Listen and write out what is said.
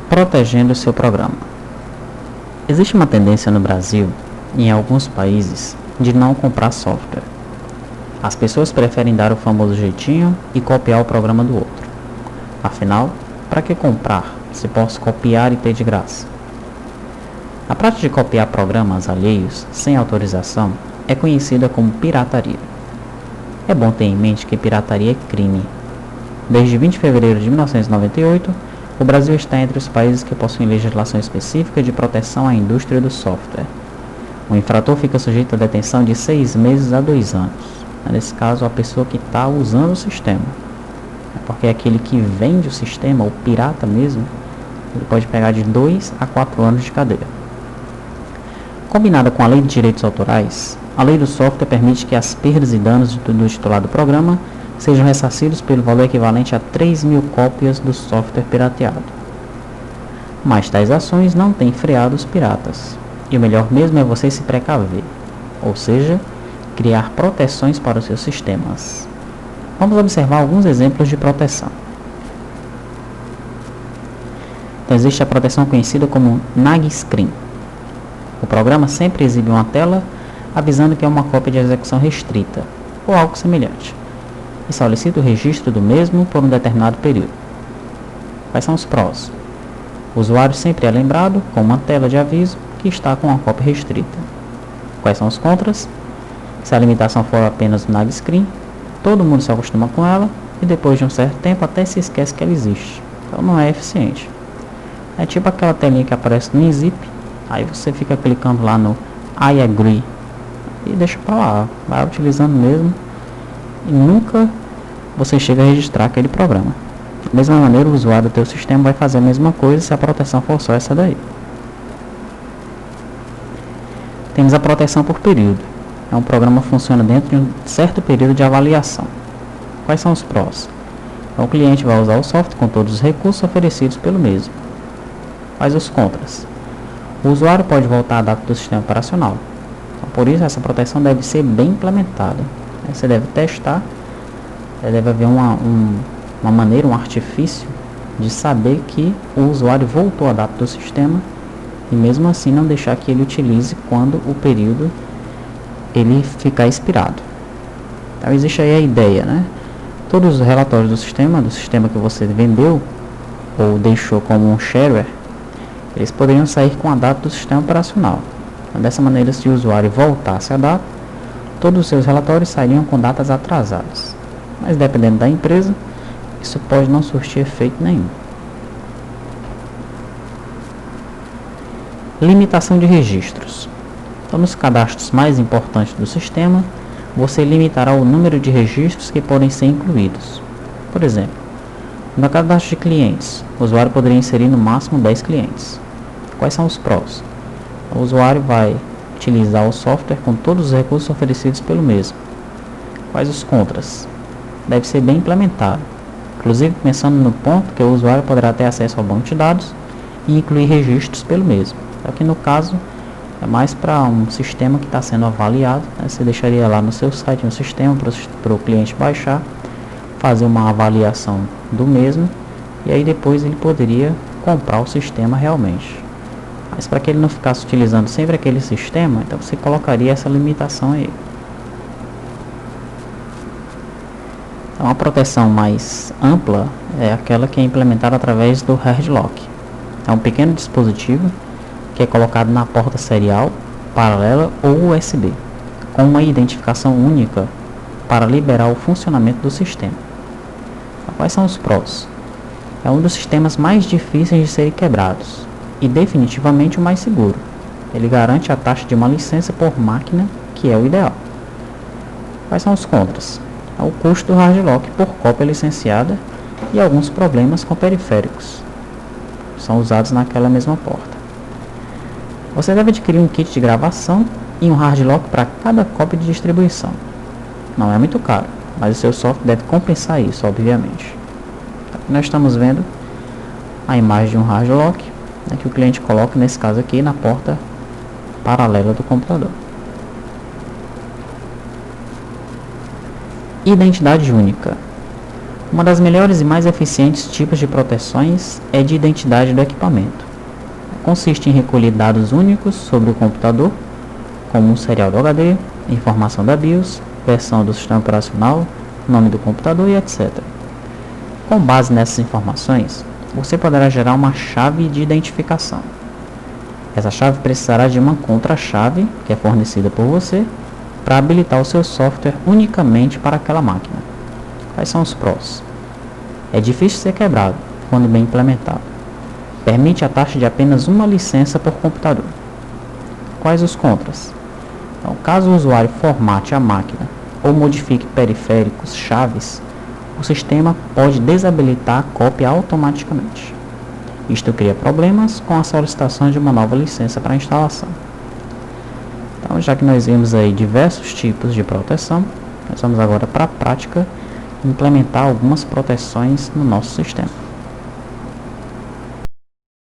Protegendo o seu programa. Existe uma tendência no Brasil e em alguns países de não comprar software. As pessoas preferem dar o famoso jeitinho e copiar o programa do outro. Afinal, para que comprar se posso copiar e ter de graça? A prática de copiar programas alheios sem autorização é conhecida como pirataria. É bom ter em mente que pirataria é crime. Desde 20 de fevereiro de 1998, o Brasil está entre os países que possuem legislação específica de proteção à indústria do software. O infrator fica sujeito a detenção de 6 meses a 2 anos. Nesse caso, a pessoa que está usando o sistema. Porque aquele que vende o sistema, o pirata mesmo, ele pode pegar de 2 a 4 anos de cadeia. Combinada com a Lei de Direitos Autorais, a Lei do Software permite que as perdas e danos do titular do programa sejam ressarcidos pelo valor equivalente a 3.000 cópias do software pirateado. Mas tais ações não têm freado os piratas, e o melhor mesmo é você se precaver, ou seja, criar proteções para os seus sistemas. Vamos observar alguns exemplos de proteção. Então, existe a proteção conhecida como nag screen. O programa sempre exibe uma tela avisando que é uma cópia de execução restrita, ou algo semelhante, e solicita o registro do mesmo por um determinado período. Quais são os prós? O usuário sempre é lembrado com uma tela de aviso que está com uma cópia restrita. Quais são os contras? Se a limitação for apenas no nag screen, todo mundo se acostuma com ela e depois de um certo tempo até se esquece que ela existe. Então não é eficiente. É tipo aquela telinha que aparece no zip, aí você fica clicando lá no I agree e deixa pra lá, vai utilizando mesmo e nunca você chega a registrar aquele programa. Da mesma maneira, o usuário do teu sistema vai fazer a mesma coisa se a proteção for só essa daí. Temos a proteção por período. Um programa funciona dentro de um certo período de avaliação. Quais são os prós? O cliente vai usar o software com todos os recursos oferecidos pelo mesmo. Quais os contras? O usuário pode voltar à data do sistema operacional. Então, por isso, essa proteção deve ser bem implementada. Você deve testar, deve haver uma maneira, um artifício de saber que o usuário voltou à data do sistema e mesmo assim não deixar que ele utilize quando o período ele ficar expirado. Então existe aí a ideia, né? Todos os relatórios do sistema que você vendeu ou deixou como um shareware, eles poderiam sair com a data do sistema operacional. Então, dessa maneira, se o usuário voltasse à data, todos os seus relatórios sairiam com datas atrasadas. Mas dependendo da empresa, isso pode não surtir efeito nenhum. Limitação de registros. Então, nos cadastros mais importantes do sistema, você limitará o número de registros que podem ser incluídos. Por exemplo, no cadastro de clientes, o usuário poderia inserir no máximo 10 clientes. Quais são os prós? O usuário vai utilizar o software com todos os recursos oferecidos pelo mesmo. Quais os contras? Deve ser bem implementado, inclusive pensando no ponto que o usuário poderá ter acesso ao banco de dados e incluir registros pelo mesmo. Só que no caso, é mais para um sistema que está sendo avaliado, né? Você deixaria lá no seu site um sistema para o cliente baixar, fazer uma avaliação do mesmo e aí depois ele poderia comprar o sistema realmente. Mas para que ele não ficasse utilizando sempre aquele sistema, então você colocaria essa limitação aí. Então a proteção mais ampla é aquela que é implementada através do hard lock. É um pequeno dispositivo que é colocado na porta serial, paralela ou USB, com uma identificação única para liberar o funcionamento do sistema. Então, quais são os prós? É um dos sistemas mais difíceis de serem quebrados e definitivamente o mais seguro. Ele garante a taxa de uma licença por máquina, que é o ideal. Quais são os contras? É o custo do hard lock por cópia licenciada e alguns problemas com periféricos. São usados naquela mesma porta. Você deve adquirir um kit de gravação e um hard lock para cada cópia de distribuição. Não é muito caro, mas o seu software deve compensar isso, obviamente. Aqui nós estamos vendo a imagem de um hard lock, né, que o cliente coloca, nesse caso aqui, na porta paralela do computador. Identidade única. Uma das melhores e mais eficientes tipos de proteções é de identidade do equipamento. Consiste em recolher dados únicos sobre o computador, como um serial do HD, informação da BIOS, versão do sistema operacional, nome do computador e etc. Com base nessas informações, você poderá gerar uma chave de identificação. Essa chave precisará de uma contra-chave, que é fornecida por você, para habilitar o seu software unicamente para aquela máquina. Quais são os prós? É difícil ser quebrado, quando bem implementado. Permite a taxa de apenas uma licença por computador. Quais os contras? Então, caso o usuário formate a máquina ou modifique periféricos, chaves, o sistema pode desabilitar a cópia automaticamente. Isto cria problemas com a solicitação de uma nova licença para instalação. Então, já que nós vimos aí diversos tipos de proteção, nós vamos agora para a prática implementar algumas proteções no nosso sistema.